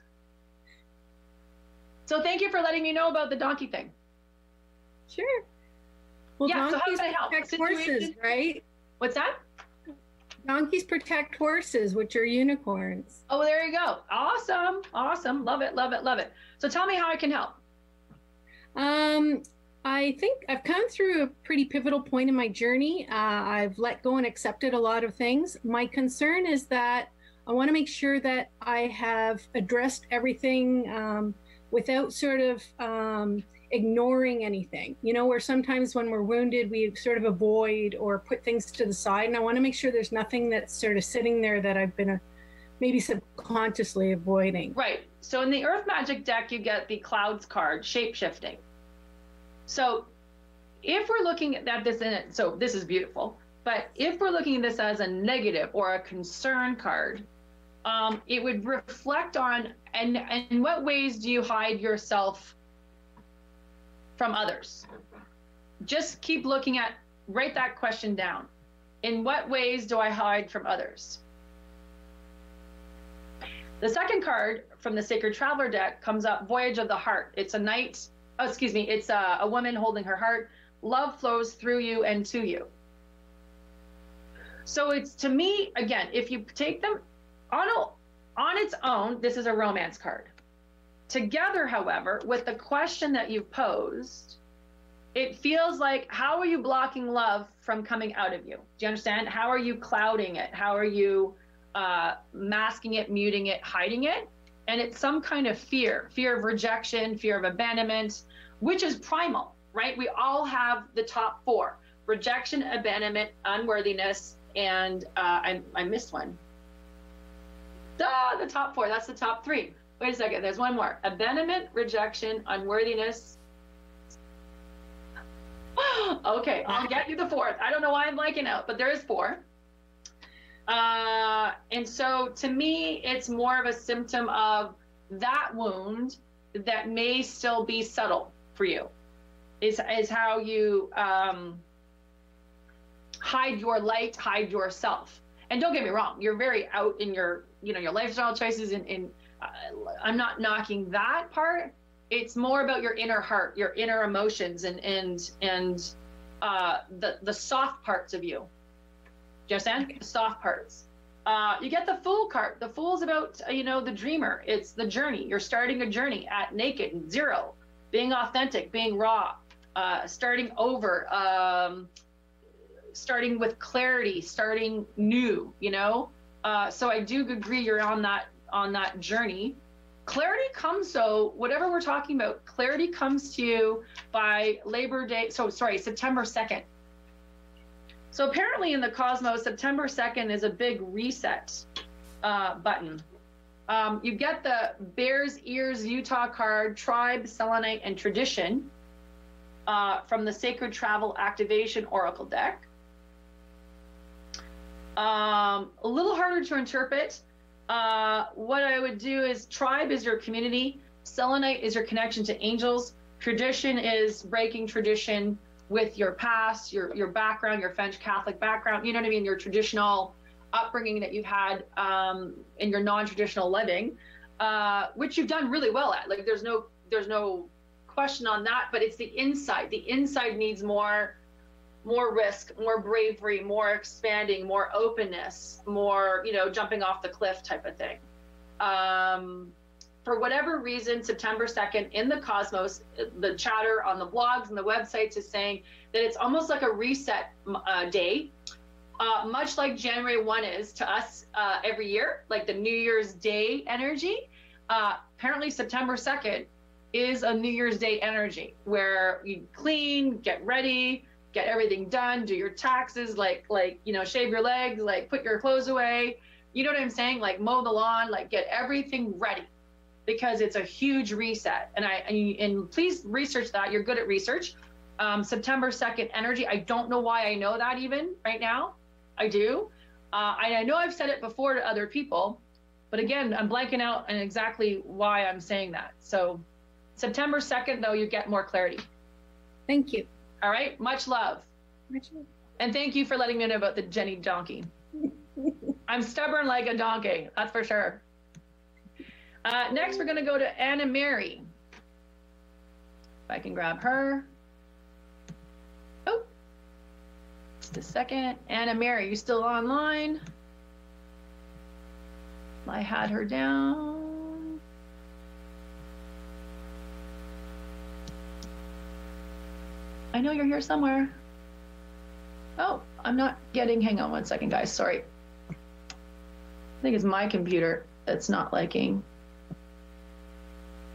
So thank you for letting me know about the donkey thing. Sure. Well, Yeah, so how donkeys can I help? protect horses, right? What's that? Donkeys protect horses, which are unicorns. Oh, there you go. Awesome. Awesome. Love it. Love it. Love it. So tell me how I can help. I think I've come through a pretty pivotal point in my journey. I've let go and accepted a lot of things. My concern is that I want to make sure that I have addressed everything without sort of ignoring anything. You know, where sometimes when we're wounded, we sort of avoid or put things to the side. And I want to make sure there's nothing that's sort of sitting there that I've been maybe subconsciously avoiding. Right. So in the Earth Magic deck, you get the Clouds card, shape-shifting. So if we're looking at this in it, so this is beautiful, but if we're looking at this as a negative or a concern card, it would reflect on, and in what ways do you hide yourself from others? Just keep looking at, write that question down. In what ways do I hide from others? The second card from the Sacred Traveler deck comes up, Voyage of the Heart. It's a knight, oh, excuse me, it's a woman holding her heart. Love flows through you and to you. So it's, to me, again, if you take them on its own, this is a romance card. Together, however, with the question that you've posed, it feels like, how are you blocking love from coming out of you? Do you understand? How are you clouding it? How are you masking it, muting it, hiding it? And it's some kind of fear of rejection, fear of abandonment, which is primal, right? We all have the top four: rejection, abandonment, unworthiness, and I missed one. The top four, that's the top three. Wait a second, there's one more. Abandonment, rejection, unworthiness. Okay, I'll get you the fourth. I don't know why I'm blanking out, but there is four. And so to me, it's more of a symptom of that wound that may still be subtle for you, is how you hide your light, hide yourself. And don't get me wrong, you're very out in your, you know, your lifestyle choices in I'm not knocking that part. It's more about your inner heart, your inner emotions, and the soft parts of you. Do you understand? The soft parts. You get the Fool card. The Fool's about, the dreamer. It's the journey. You're starting a journey at naked, zero, being authentic, being raw, starting over, starting with clarity, starting new, So I do agree you're on that journey. Clarity comes, whatever we're talking about, clarity comes to you by Labor Day. September 2nd. So apparently in the cosmos, September 2nd is a big reset button. You get the Bears Ears Utah card, Tribe, Selenite, and Tradition from the Sacred Travel Activation Oracle deck. A little harder to interpret. What I would do is Tribe is your community. Selenite is your connection to angels. Tradition is breaking tradition with your past, your background, your French Catholic background, you know what I mean, your traditional upbringing that you've had in your non-traditional living, which you've done really well at. Like there's no question on that, but it's the inside. The inside needs more risk, more bravery, more expanding, more openness, more, jumping off the cliff type of thing. For whatever reason, September 2nd in the cosmos, the chatter on the blogs and the websites is saying that it's almost like a reset day, much like January 1 is to us every year, like the New Year's Day energy. Apparently September 2nd is a New Year's Day energy where you clean, get ready, get everything done, do your taxes, shave your legs, put your clothes away. You know what I'm saying? Like mow the lawn, get everything ready. Because it's a huge reset. And please research that. You're good at research. September 2nd energy. I don't know why I know that even right now. I do. I know I've said it before to other people, but again, I'm blanking out on exactly why I'm saying that. So September 2nd, though, you get more clarity. Thank you. All right. Much love. Much love. And thank you for letting me know about the Jenny donkey. I'm stubborn like a donkey. That's for sure. Next, we're going to go to Anna Mary. If I can grab her. Oh, just a second. Anna Mary, you still online? I had her down. I know you're here somewhere. Oh, I'm not getting, hang on one second, guys. Sorry. I think it's my computer that's not liking.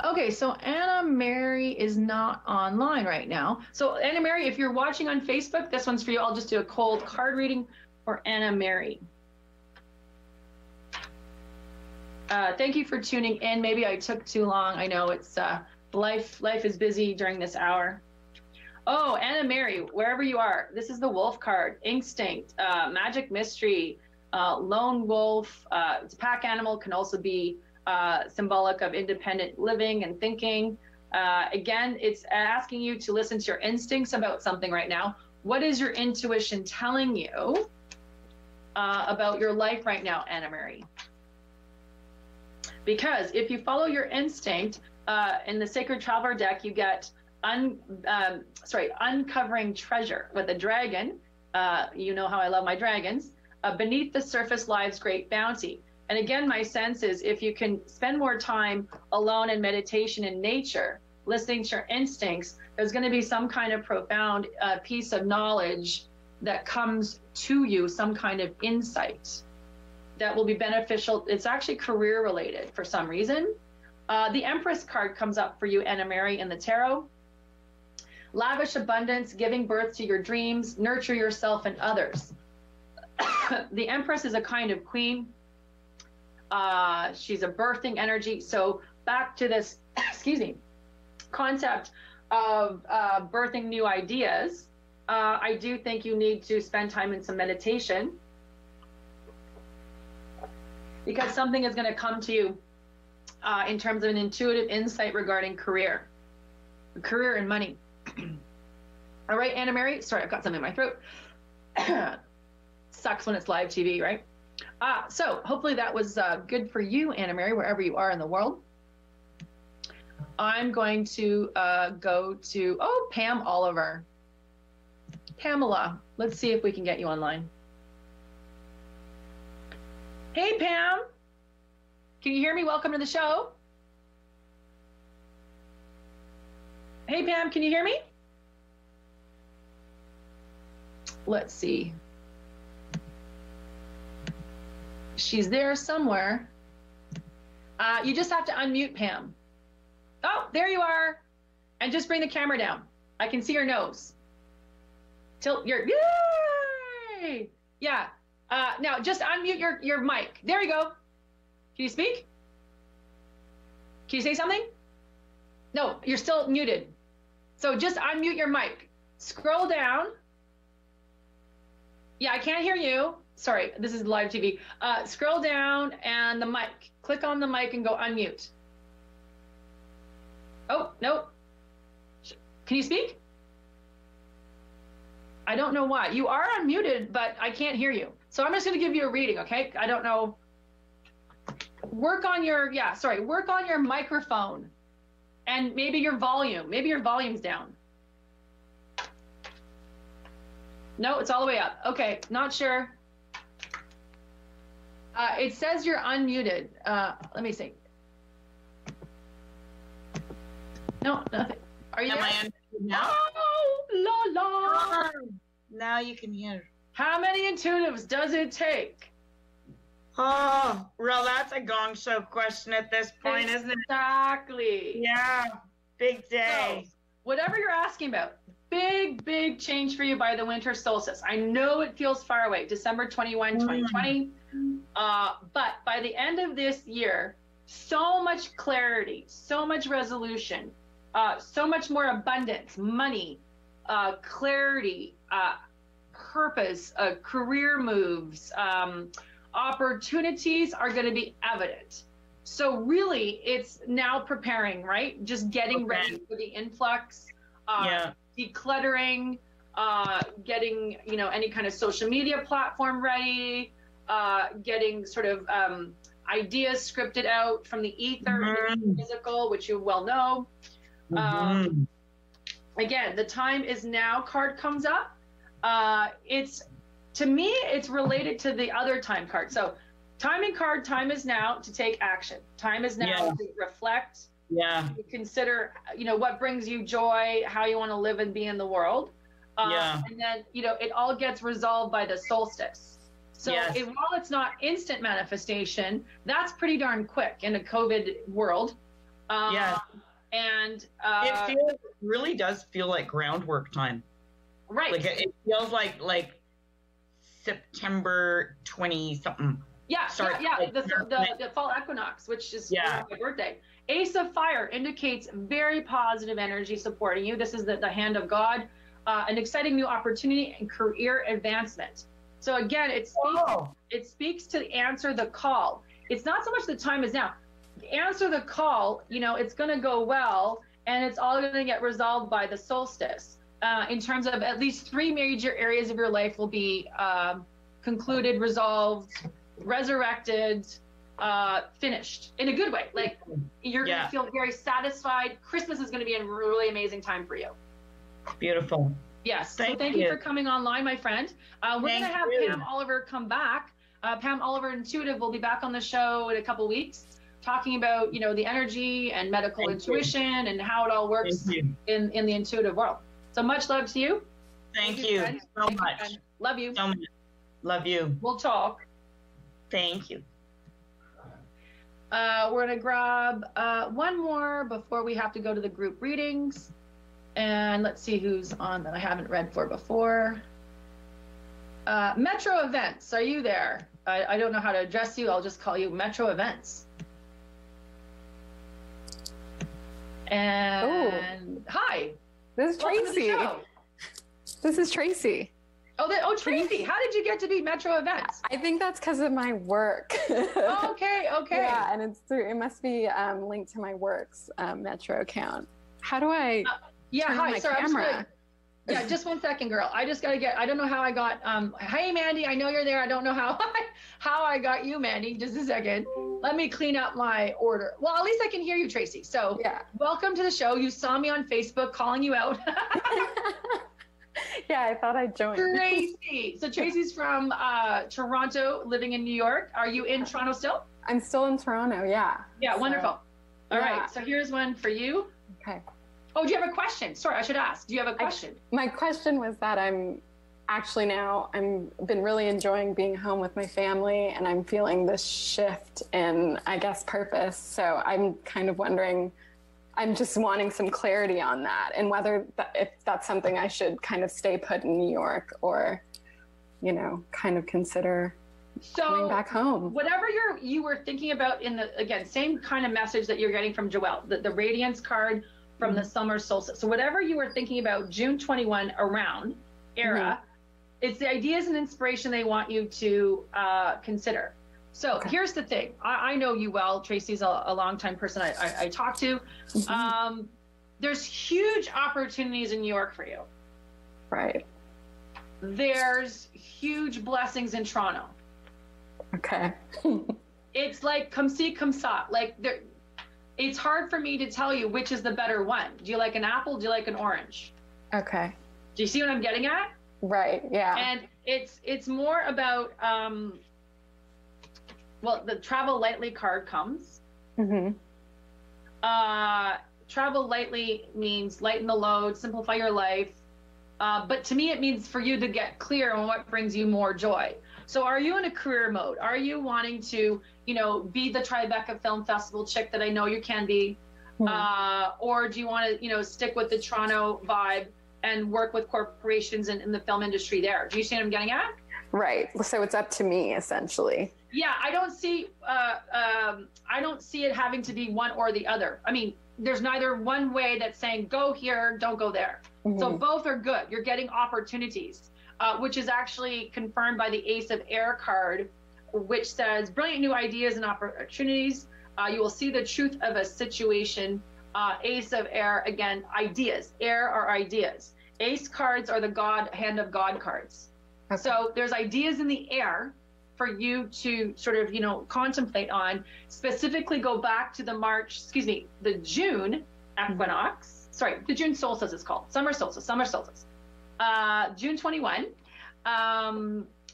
Okay, so Anna Mary is not online right now. So Anna Mary, if you're watching on Facebook, this one's for you. I'll just do a cold card reading for Anna Mary. Thank you for tuning in. Maybe I took too long. I know it's life is busy during this hour. Oh, Anna Mary, wherever you are, this is the Wolf card. Instinct, Magic Mystery, Lone Wolf. It's a pack animal, can also be symbolic of independent living and thinking. Again, it's asking you to listen to your instincts about something right now. What is your intuition telling you about your life right now, Anna Mary? Because if you follow your instinct, in the Sacred Traveler deck, you get uncovering treasure with a dragon. You know how I love my dragons. Beneath the surface lies great bounty. And again, my sense is if you can spend more time alone in meditation in nature, listening to your instincts, there's going to be some kind of profound piece of knowledge that comes to you, some kind of insight that will be beneficial. It's actually career related for some reason. The Empress card comes up for you, Anna Mary, in the tarot. Lavish abundance, giving birth to your dreams, nurture yourself and others. The Empress is a kind of queen. She's a birthing energy. So back to this, concept of birthing new ideas. I do think you need to spend time in some meditation because something is going to come to you in terms of an intuitive insight regarding career and money. All right, Anna Mary. Sorry, I've got something in my throat. Sucks when it's live TV, right? So hopefully that was good for you, Anna Mary, wherever you are in the world. I'm going to go to, Pam Oliver. Pamela, let's see if we can get you online. Hey, Pam. Can you hear me? Welcome to the show. Hey, Pam, can you hear me? Let's see. She's there somewhere. You just have to unmute Pam. Oh, there you are. And just bring the camera down. I can see your nose. Tilt your, yay! Yeah. Now just unmute your mic. There you go. Can you speak? Can you say something? No, you're still muted. So just unmute your mic. Scroll down. Yeah, I can't hear you. Sorry, this is live TV. Scroll down and the mic. Click on the mic and go unmute. Oh, no. Can you speak? I don't know why. You are unmuted, but I can't hear you. So I'm just going to give you a reading, okay? I don't know. Work on your, work on your microphone and maybe your volume. Maybe your volume's down. No, it's all the way up. Okay, not sure. It says you're unmuted. Let me see. No, nothing. Are you there? Am I unmuted now? Oh, la la. Now you can hear. How many intuitives does it take? Oh, well, that's a gong show question at this point, isn't it? Exactly. Yeah, big day. So, whatever you're asking about, big change for you by the winter solstice. I know it feels far away, December 21, 2020. But by the end of this year, so much clarity, so much resolution, so much more abundance, money, clarity, purpose, career moves, opportunities are going to be evident. So really, it's now preparing, right? Just getting ready for the influx, decluttering, getting, any kind of social media platform ready, getting sort of ideas scripted out from the ether into the physical, which you well know. Again, the time is now card comes up. To me, it's related to the other time card. So timing card, time is now to take action. Time is now to reflect, to consider, what brings you joy, how you want to live and be in the world. And then, it all gets resolved by the solstice. So while it's not instant manifestation, that's pretty darn quick in a COVID world. And it really does feel like groundwork time. Right. Like it feels like September 20 something. The fall equinox, which is my birthday. Ace of Fire indicates very positive energy supporting you. This is the hand of God, an exciting new opportunity and career advancement. So again, it speaks to answer the call. It's not so much the time is now. Answer the call, it's going to go well, and it's all going to get resolved by the solstice. In terms of at least 3 major areas of your life will be concluded, resolved, resurrected, finished in a good way. Like you're going to feel very satisfied. Christmas is going to be a really amazing time for you. Beautiful. Yes. Thank you for coming online, my friend. We're going to have Pam Oliver come back. Pam Oliver Intuitive will be back on the show in a couple weeks, talking about, the energy and medical intuition and how it all works in the intuitive world. So much love to you. Thank you so much. Love you. So much. Love you. We'll talk. Thank you. We're going to grab one more before we have to go to the group readings. And let's see who's on that I haven't read for before. Metro Events, are you there? I don't know how to address you. I'll just call you Metro Events. And hi. This is Tracy. This is Tracy. Tracy, how did you get to be Metro Events? I think that's because of my work. Okay. Yeah, and it must be linked to my work's Metro account. How do I turn on my camera? Yeah, just 1 second, girl. I just got to get, I don't know how I got, hey, Mandy, I know you're there. I don't know how I got you, Mandy. Just a second. Let me clean up my order. Well, at least I can hear you, Tracy. So Yeah. welcome to the show. You saw me on Facebook calling you out. Yeah, I thought I'd join. Tracy. So Tracy's from Toronto, living in New York. Are you in Toronto still? I'm still in Toronto, yeah. Yeah, So, wonderful. All yeah. right, so here's one for you. Okay. Oh, do you have a question? Sorry, I should ask. Do you have a question? My question was that I'm been really enjoying being home with my family, and I'm feeling this shift in, I guess, purpose. So I'm kind of wondering, I'm just wanting some clarity on that, and whether if that's something I should kind of stay put in New York, or, you know, kind of consider coming back home. Whatever you were thinking about in the, again, same kind of message that you're getting from Joelle, the radiance card from the summer solstice. So whatever you were thinking about June 21 around era, it's the ideas and inspiration they want you to consider. So here's the thing. I know you well. Tracy's a longtime person I talk to. There's huge opportunities in New York for you. Right. There's huge blessings in Toronto. Okay. It's like come see, come saw. Like it's hard for me to tell you which is the better one. Do you like an apple? Do you like an orange? Okay. Do you see what I'm getting at? Right. Yeah. And it's more about well, the travel lightly card comes. Travel lightly means lighten the load, simplify your life. But to me, it means for you to get clear on what brings you more joy. So are you in a career mode? Are you wanting to, you know, be the Tribeca Film Festival chick that I know you can be? Or do you want to, you know, stick with the Toronto vibe and work with corporations in the film industry there? Do you see what I'm getting at? Right. So it's up to me, essentially. Yeah, I don't see it having to be one or the other. I mean, there's neither one way that's saying go here, don't go there. So both are good. You're getting opportunities, which is actually confirmed by the Ace of Air card, which says brilliant new ideas and opportunities. You will see the truth of a situation. Ace of Air, again, ideas. Air are ideas. Ace cards are the hand of God cards. Okay. So there's ideas in the air for you to sort of, you know, contemplate on. Specifically go back to the June equinox. Sorry, the June solstice is called. Summer solstice. June 21.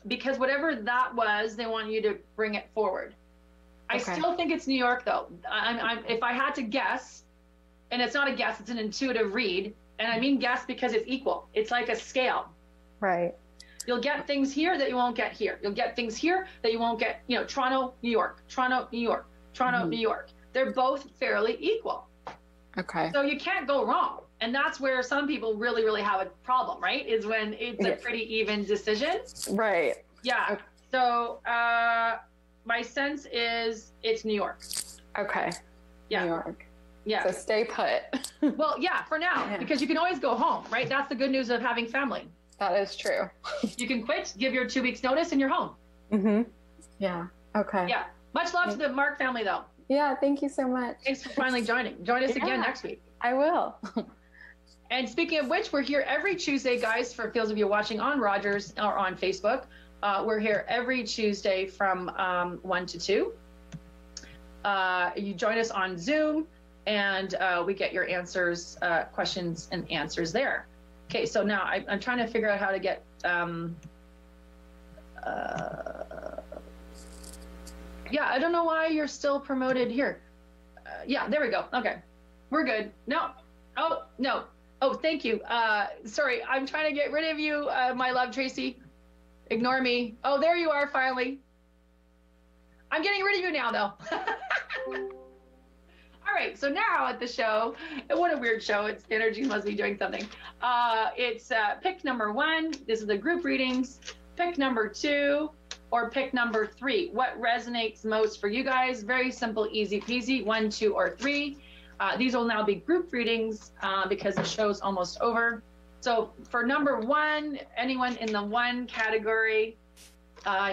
Because whatever that was, they want you to bring it forward. I still think it's New York, though. If I had to guess, and it's not a guess, it's an intuitive read, and I mean guess because it's equal. It's like a scale. Right. You'll get things here that you won't get here. You'll get things here that you won't get, you know, Toronto, New York, Toronto, New York, Toronto, New York. They're both fairly equal. Okay. So you can't go wrong. And that's where some people really, really have a problem, right? Is when it's a pretty even decision. Right. Yeah. Okay. So my sense is it's New York. Okay. Yeah. New York. Yeah. So stay put. Well, yeah, for now, because you can always go home, right? That's the good news of having family. That is true. You can quit, give your 2 weeks notice, and you're home. Yeah. Okay. Yeah. Much love to the Mark family, though. Yeah. Thank you so much. Thanks for finally joining. Join us again next week. I will. And speaking of which, we're here every Tuesday, guys, for those of you watching on Rogers or on Facebook. We're here every Tuesday from 1 to 2. You join us on Zoom, and we get your answers, questions and answers there. Okay, so now I'm trying to figure out how to get, yeah, I don't know why you're still promoted here. Yeah, there we go. Okay, we're good. No, oh, no. Oh, thank you. Sorry, I'm trying to get rid of you, my love, Tracy. Ignore me. Oh, there you are, finally. I'm getting rid of you now, though. All right, so now at the show, what a weird show. It's energy must be doing something. It's pick number 1. This is the group readings. Pick number 2 or pick number 3. What resonates most for you guys? Very simple, easy peasy. 1, 2, or 3. These will now be group readings because the show's almost over. So for number 1, anyone in the 1 category,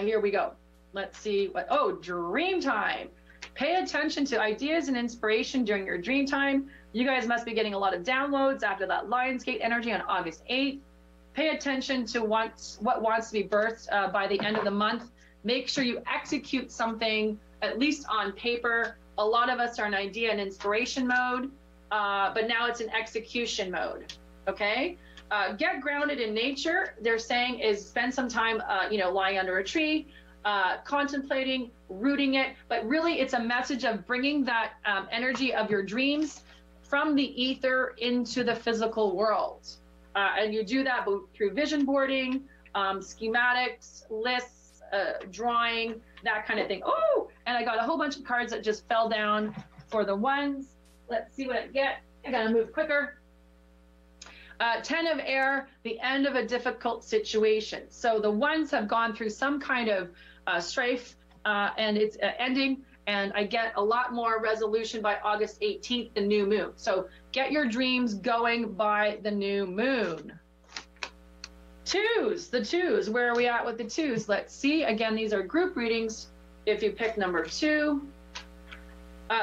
here we go. Let's see what, oh, dream time. Pay attention to ideas and inspiration during your dream time. You guys must be getting a lot of downloads after that Lionsgate energy on August 8th. pay attention to what wants to be birthed by the end of the month. Make sure you execute something, at least on paper. A lot of us are in idea and inspiration mode, but now it's in execution mode, okay? Get grounded in nature, they're saying, is spend some time, lying under a tree, contemplating, rooting it, but really it's a message of bringing that energy of your dreams from the ether into the physical world. And you do that through vision boarding, schematics, lists, drawing, that kind of thing. Oh, and I got a whole bunch of cards that just fell down for the ones. Let's see what I get. I gotta move quicker. 10 of air, the end of a difficult situation. So the ones have gone through some kind of strife and it's ending, and I get a lot more resolution by August 18th, the new moon. So get your dreams going by the new moon. Twos, the twos, where are we at with the twos? Let's see. Again, these are group readings if you pick number 2.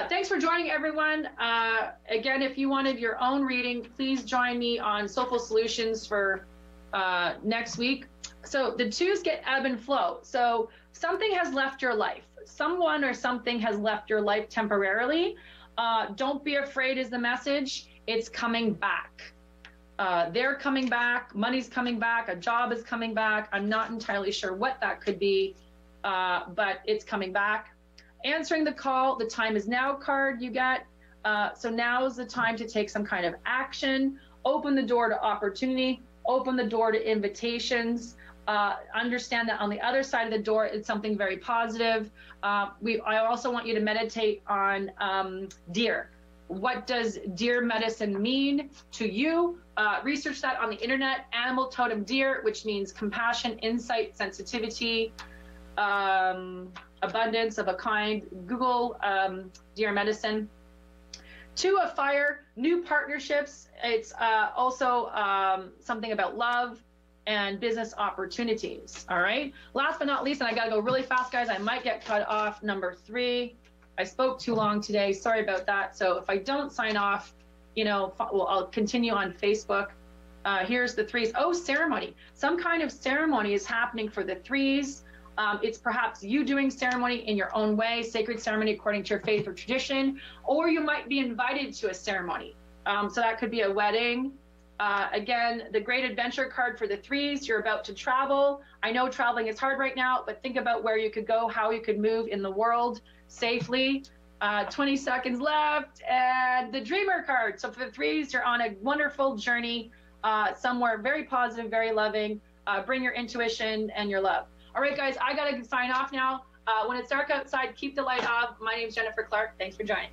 Thanks for joining, everyone. Again, if you wanted your own reading, please join me on Soulful Solutions for next week. So the twos get ebb and flow. So something has left your life. Someone or something has left your life temporarily. Don't be afraid is the message. It's coming back. They're coming back. Money's coming back. A job is coming back. I'm not entirely sure what that could be, but it's coming back. Answering the call, the time is now card you get. So now is the time to take some kind of action, open the door to opportunity, open the door to invitations. Understand that on the other side of the door, it's something very positive. I also want you to meditate on deer. What does deer medicine mean to you? Research that on the internet. Animal totem deer, which means compassion, insight, sensitivity, abundance of a kind. Google deer medicine. 2 of fire, new partnerships. It's also something about love and business opportunities. All right. Last but not least, and I got to go really fast, guys. I might get cut off. Number 3. I spoke too long today. Sorry about that. So if I don't sign off, I'll continue on Facebook. Here's the 3s. Oh, ceremony. Some kind of ceremony is happening for the 3s. It's perhaps you doing ceremony in your own way, sacred ceremony according to your faith or tradition, or you might be invited to a ceremony. So that could be a wedding. Again, the great adventure card for the 3s, you're about to travel. I know traveling is hard right now, but think about where you could go, how you could move in the world safely. 20 seconds left, and the dreamer card. So for the 3s, you're on a wonderful journey somewhere very positive, very loving. Bring your intuition and your love. All right, guys, I got to sign off now. When it's dark outside, keep the light off. My name is Jennifer Clark. Thanks for joining.